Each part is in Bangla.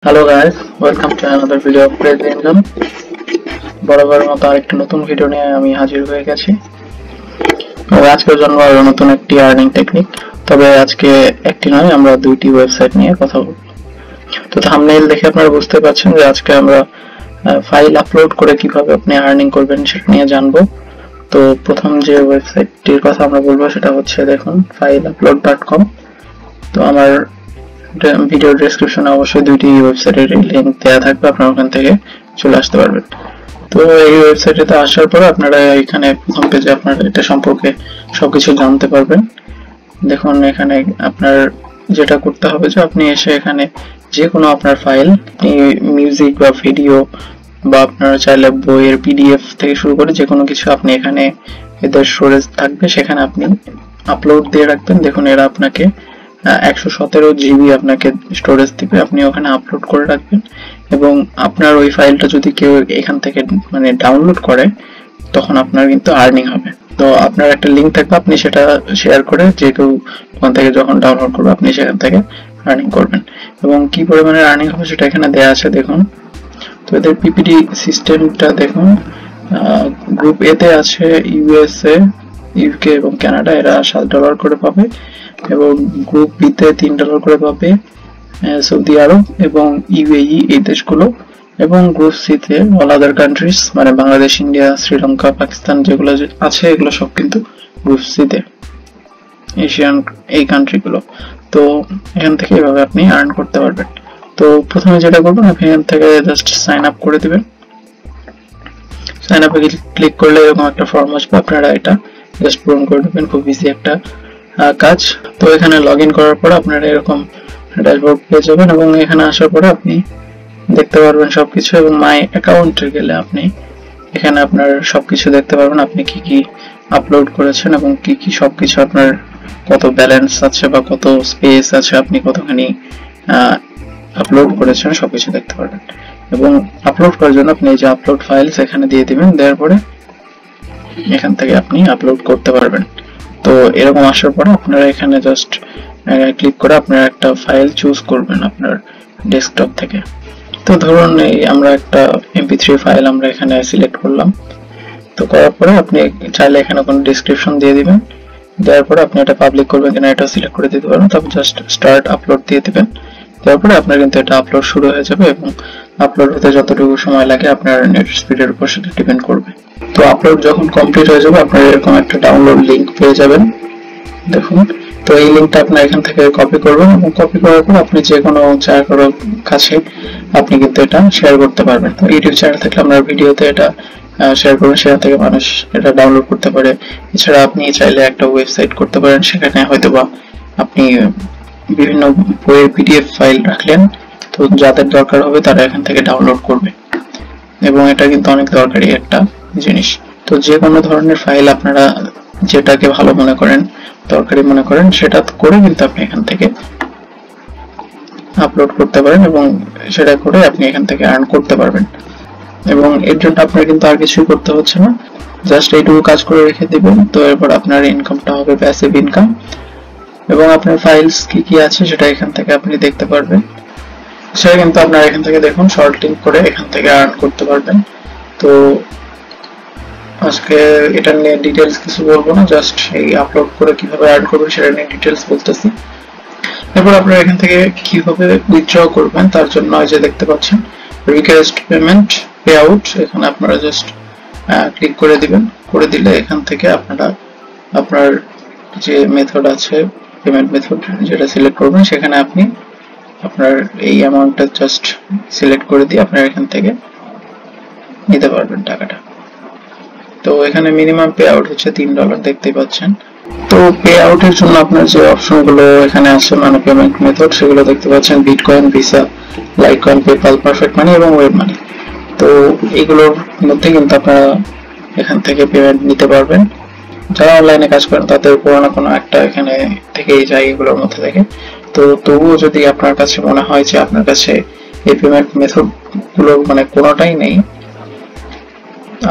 Hello guys, welcome to another video of Crazy Income. বরাবরের মতো আরেকটা নতুন ভিডিও নিয়ে আমি হাজির হয়ে গেছি। আজকের জন্য আরো নতুন একটি আর্নিং টেকনিক। তবে আজকে একটি নয়, আমরা দুইটি ওয়েবসাইট নিয়ে কথা বলবো। তো থাম্বনেইল দেখে আপনারা বুঝতে পারছেন যে আজকে আমরা ফাইল আপলোড করে কিভাবে আপনি আর্নিং করবেন সেটা নিয়ে জানবো। তো প্রথম যে ওয়েবসাইটটির কথা আমরা বলবো সেটা হচ্ছে দেখুন fileupload.com। তো আমার ভিডিও ডেসক্রিপশনে অবশ্যই দুইটি ওয়েবসাইটের লিংক দেওয়া থাকবে, আপনারা ওখান থেকে চলে আসতে পারবেন। তো এই ওয়েবসাইটে আসার পর আপনারা এখানে প্রথম পেজে আপনারা এটা সম্পর্কে সবকিছু জানতে পারবেন। দেখুন এখানে আপনার যেটা করতে হবে যে আপনি এসে এখানে যে কোনো আপনার ফাইল, মিউজিক বা ভিডিও বা আপনারা চাইলে বইয়ের পিডিএফ থেকে শুরু করে যে কোনো কিছু আপনি এখানে এদের স্টোরেজ থাকবে সেখানে আপনি আপলোড দিয়ে রাখবেন। দেখুন এরা আপনাকে 117 জিবি আপনাকে স্টোরেজ দিবে, আপনি ওখানে আপলোড করে রাখবেন এবং আপনার ওই ফাইলটা যদি কেউ এখান থেকে মানে ডাউনলোড করে তখন আপনার কিন্তু আর্নিং হবে। তো আপনার একটা লিংক থাকবে, আপনি সেটা শেয়ার করে যে কেউ ওখান থেকে যখন ডাউনলোড করবে আপনি সেখান থেকে আর্নিং করবেন এবং কি পরিমাণে আর্নিং হবে সেটা এখানে দেওয়া আছে। দেখুন তো এদের পিপিটি সিস্টেমটা দেখুন, গ্রুপ এ তে আছে ইউএসএ, ইউকে এবং কানাডা, এরা $7 করে পাবে এবং গ্রুপ বি তে $3 করে পাবে সৌদি আরব এবং ইউএই এই দেশগুলো, এবং গ্রুপ সি তে অল আদার কান্ট্রিজ মানে বাংলাদেশ, ইন্ডিয়া, শ্রীলঙ্কা, পাকিস্তান যেগুলো আছে এগুলো সব কিন্তু গ্রুপ সি তে, এশিয়ান এই কান্ট্রিগুলো। তো এখান থেকে এভাবে আপনি আর্ন করতে পারবেন। তো প্রথমে যেটা করবেন আপনি এখান থেকে জাস্ট সাইন আপ করে দিবেন। সাইন আপে ক্লিক করলে এরকম একটা ফর্ম আসবে, আপনারা এটা জাস্ট পূরণ করে দেবেন, খুব ইজি একটা কাজ। তো এখানে লগ ইন করার পর আপনারা এরকম ড্যাশবোর্ড পেয়ে যাবেন এবং এখানে আসার পরে আপনি দেখতে পারবেন সবকিছু এবং মাই অ্যাকাউন্টে গেলে আপনি এখানে আপনার সবকিছু দেখতে পারবেন, আপনি কি কি আপলোড করেছেন এবং কি কি সবকিছু আপনার কত ব্যালেন্স আছে বা কত স্পেস আছে, আপনি কতখানি আপলোড করেছেন সবকিছু দেখতে পারবেন। এবং আপলোড করার জন্য আপনি এই যে আপলোড ফাইলস এখানে দিয়ে দিবেন, দেওয়ার পরে এখান থেকে আপনি আপলোড করতে পারবেন। তো এরকম আসার পরে আপনারা এখানে জাস্ট ক্লিক করে আপনারা একটা ফাইল চুজ করবেন আপনার ডেস্কটপ থেকে। তো ধরুন এই আমরা একটা mp3 ফাইল আমরা এখানে সিলেক্ট করলাম। তো করার পরে আপনি চাইলে এখানে কোনো ডেসক্রিপশন দিয়ে দিবেন, দেওয়ার পরে আপনি এটা পাবলিক করবেন কিনা এটা সিলেক্ট করে দিতে পারেন। তারপর জাস্ট স্টার্ট আপলোড দিয়ে দিবেন, দেওয়ার পরে আপনার কিন্তু এটা আপলোড শুরু হয়ে যাবে এবং আপলোড হতে যতটুকু সময় লাগে আপনার নেট স্পিডের উপর সেটা ডিপেন্ড করবে। তো আপলোড যখন কমপ্লিট হয়ে যাবে আপনারা এরকম একটা ডাউনলোড লিংক পেয়ে যাবেন। দেখুন তো এই লিংকটা আপনি এখান থেকে কপি করবেন এবং কপি করার পর আপনি যে কোনো জায়গার কাছে আপনি কিন্তু এটা শেয়ার করতে পারবেন। তো ইউটিউব চ্যানেল থেকে আপনার ভিডিওতে এটা শেয়ার করবেন, সেখান থেকে মানুষ এটা ডাউনলোড করতে পারে। এছাড়া আপনি চাইলে একটা ওয়েবসাইট করতে পারেন, সেখানে হয়তোবা আপনি বিভিন্ন বইয়ের পিডিএফ ফাইল রাখলেন, তো যাদের দরকার হবে তারা এখান থেকে ডাউনলোড করবে এবং এটা কিন্তু অনেক দরকারি একটা জিনিস। তো যে কোনো ধরনের ফাইল আপনারা যেটাকে ভালো মনে করেন, দরকারি মনে করেন, সেটা করে কিন্তু আপনি এখান থেকে আপলোড করতে পারেন এবং সেটা করে আপনি এখান থেকে আর্ন করতে পারবেন। এবং এর জন্য আপনার কিন্তু আর কিছুই করতে হচ্ছে না, জাস্ট এইটুকু কাজ করে রেখে দিবেন। তো এরপর আপনার ইনকামটা হবে প্যাসিভ ইনকাম এবং আপনার ফাইলস কি কি আছে সেটা এখান থেকে আপনি দেখতে পারবেন। সেটা কিন্তু আপনার এখান থেকে দেখুন শর্টিং করে এখান থেকে আর্ন করতে পারবেন। তো আজকে এটা নিয়ে ডিটেলস কিছু বলবো না, জাস্ট এই আপলোড করে কিভাবে আর্ন করবেন সেটা নিয়ে ডিটেলস বলতেছি। এরপর আপনারা এখান থেকে কিভাবে উইথড্র করবেন তার জন্য যে দেখতে পাচ্ছেন রিকোয়েস্ট পেমেন্ট পে আউট, এখানে আপনারা জাস্ট ক্লিক করে দিবেন। করে দিলে এখান থেকে আপনারা আপনার যে মেথড আছে পেমেন্ট মেথড যেটা সিলেক্ট করবেন সেখানে আপনি আপনার এই অ্যামাউন্টটা জাস্ট সিলেক্ট করে দিয়ে আপনারা এখান থেকে নিতে পারবেন টাকাটা। তো এখানে মিনিমাম পে আউট হচ্ছে $3 দেখতেই পাচ্ছেন। তো পে আউটের জন্য আপনার যে অপশনগুলো এখানে আছে মানে পেমেন্ট মেথড সেগুলো দেখতে পাচ্ছেন Bitcoin, Visa, Litecoin, PayPal, Perfect Money এবং ওয়েব মানি। তো এইগুলোর মধ্যে কিন্তু আপনারা এখান থেকে পেমেন্ট নিতে পারবেন। যারা অনলাইনে কাজ করেন তাদের কোনো না কোনো একটা এখানে থেকেই যায় এগুলোর মধ্যে থেকে। তো তবুও যদি আপনার কাছে মনে হয় যে আপনার কাছে এই পেমেন্ট মেথড গুলো মানে কোনোটাই নেই,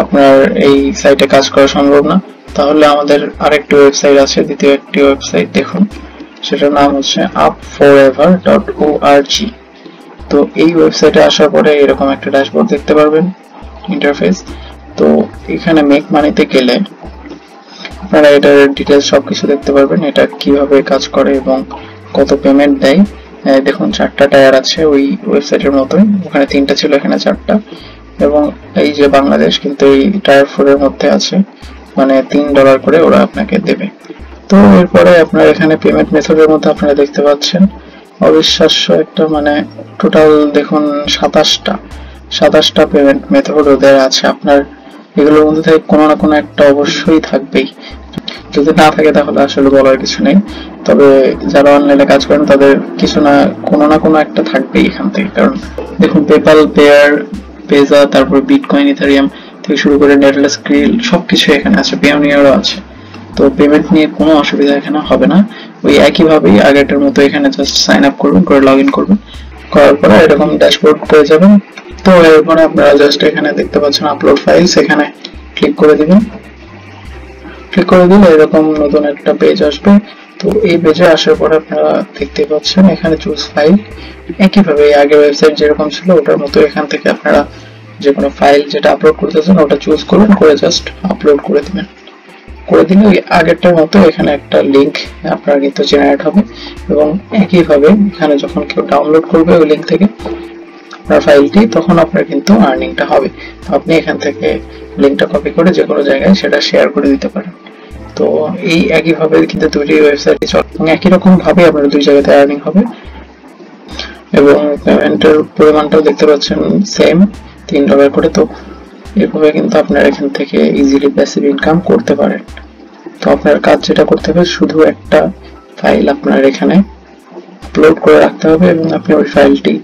আপনার এই সাইটে কাজ করা সম্ভব না, তাহলে আমাদের আরেকটি ওয়েবসাইট আছে, দ্বিতীয় একটি ওয়েবসাইট দেখুন, সেটার নাম হচ্ছে upforever.org। তো এই ওয়েবসাইটে আসার পরে এরকম একটা ড্যাশবোর্ড দেখতে পারবেন, ইন্টারফেস। তো এখানে মেক মানিতে গেলে আপনারা এটার ডিটেলস সবকিছু দেখতে পারবেন, এটা কিভাবে কাজ করে এবং কত পেমেন্ট দেয়। দেখুন 4টা টায়ার আছে ওই ওয়েবসাইটের মতোই, ওখানে 3টা ছিল, এখানে 4টা। এবং এই যে বাংলাদেশ কিন্তু এই টায়ার 4 এর মধ্যে আছে, মানে $3 করে ওরা আপনাকে দেবে। তো এরপরে আপনার এখানে পেমেন্ট মেথডের মধ্যে আপনারা দেখতে পাচ্ছেন অবিশ্বাস্য একটা, মানে টোটাল দেখুন 27টা পেমেন্ট মেথড ওদের আছে। আপনার এগুলোর মধ্যে থেকে কোনো না কোনো একটা অবশ্যই থাকবেই, যদি না থাকে তাহলে আসলে বলার কিছু নেই। তবে যারা অনলাইনে কাজ করেন তাদের কিছু না কোনো একটা থাকবেই এখান থেকে, কারণ দেখুন পেপাল, পেয়ার, পেজা, তারপর বিটকয়েন, ইথারিয়াম থেকে শুরু করে নেটলেস, ক্রিল সবকিছু এখানে আছে, পেওনিয়ারও আছে। তো পেমেন্ট নিয়ে কোনো অসুবিধা এখানে হবে না। ওই একইভাবেই আগেরটার মতো এখানে জাস্ট সাইন আপ করবেন, করে লগ ইন করবেন, করার পরে এরকম ড্যাশবোর্ড পেয়ে যাবেন। তো এরপরে আপনারা জাস্ট এখানে দেখতে পাচ্ছেন আপলোড ফাইলস, এখানে ক্লিক করে দিবেন। ক্লিক করে দিলে এরকম নতুন একটা পেজ আসবে। তো এই পেজে আসার পর আপনারা দেখতে পাচ্ছেন এখানে চুজ ফাইল, একইভাবে আগের ওয়েবসাইট যেরকম ছিল ওটার মতো এখান থেকে আপনারা যে কোনো ফাইল যেটা আপলোড করতে চান ওটা চুজ করবেন, করে জাস্ট আপলোড করে দিবেন। করে দিলে ওই আগেরটার মতো এখানে একটা লিঙ্ক আপনার কিন্তু জেনারেট হবে, এবং একইভাবে এখানে যখন কেউ ডাউনলোড করবে ওই লিঙ্ক থেকে আপনার ফাইলটি, তখন আপনার কিন্তু আর্নিংটা হবে। তো আপনি এখান থেকে লিঙ্কটা কপি করে যে কোনো জায়গায় সেটা শেয়ার করে দিতে পারেন। তো এই একইভাবে কিন্তু দুটি ওয়েবসাইটই চলে, এবং একই রকম ভাবে আপনার দুই জায়গাতে আর্নিং হবে, এবং পেমেন্টের পরিমাণটাও দেখতে পাচ্ছেন সেম, $3 করে। তো এভাবে কিন্তু আপনার এখান থেকে ইজিলি প্যাসিভ ইনকাম করতে পারেন। তো আপনার কাজ যেটা করতে হবে, শুধু একটা ফাইল আপনার এখানে আপলোড করে রাখতে হবে, এবং আপনি ওই ফাইলটি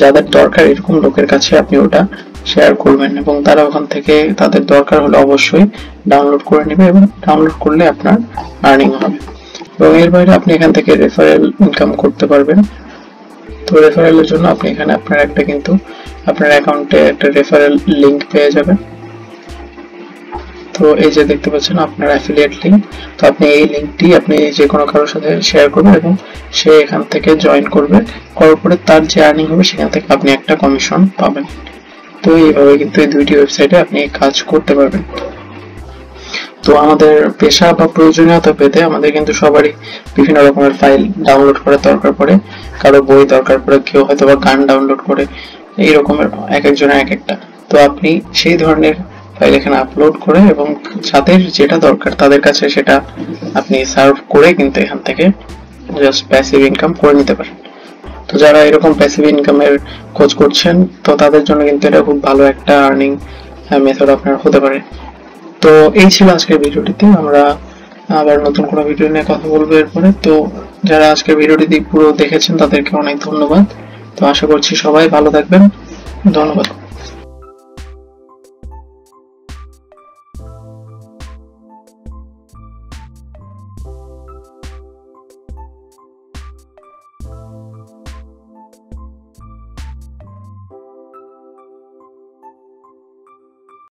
যাদের দরকার এরকম লোকের কাছে আপনি ওটা শেয়ার করবেন, এবং তারা ওখান থেকে তাদের দরকার হলে অবশ্যই ডাউনলোড করে নেবে, এবং ডাউনলোড করলে আপনার আর্নিং হবে। এবং এর বাইরে আপনি এখান থেকে রেফারেল ইনকাম করতে পারবেন। তো রেফারেলের জন্য আপনি এখানে আপনার অ্যাকাউন্টে একটা রেফারেল লিংক পেয়ে যাবেন। তো এই যে দেখতে পাচ্ছেন আপনার অ্যাফিলিয়েট লিংক, তো আপনি এই লিংকটি আপনি যে কোনো কারোর সাথে শেয়ার করবেন, এবং সে এখান থেকে জয়েন করবে, করার পরে তার যে আর্নিং হবে সেখান থেকে আপনি একটা কমিশন পাবেন। তো এইভাবে কিন্তু এই দুইটি ওয়েবসাইটে আপনি কাজ করতে পারবেন। তো আমাদের পেশা বা প্রয়োজনীয়তা পেতে আমাদের কিন্তু সবারই বিভিন্ন রকমের ফাইল ডাউনলোড করার দরকার পড়ে, কারো বই দরকার পড়ে, কেউ হয়তো বা গান ডাউনলোড করে, এই রকমের এক একজনের এক একটা। তো আপনি সেই ধরনের ফাইল এখানে আপলোড করে এবং যাদের যেটা দরকার তাদের কাছে সেটা আপনি সার্ভ করে কিন্তু এখান থেকে জাস্ট প্যাসিভ ইনকাম করে নিতে পারেন। তো যারা এরকম প্যাসিভ ইনকামের খোঁজ করছেন, তো তাদের জন্য কিন্তু এটা খুব ভালো একটা আর্নিং মেথড আপনার হতে পারে। তো এই ছিল আজকের ভিডিওটিতে, আমরা আবার নতুন কোনো ভিডিও নিয়ে কথা বলবো এরপরে। তো যারা আজকের ভিডিওটি পুরো দেখেছেন তাদেরকে অনেক ধন্যবাদ। তো আশা করছি সবাই ভালো থাকবেন, ধন্যবাদ।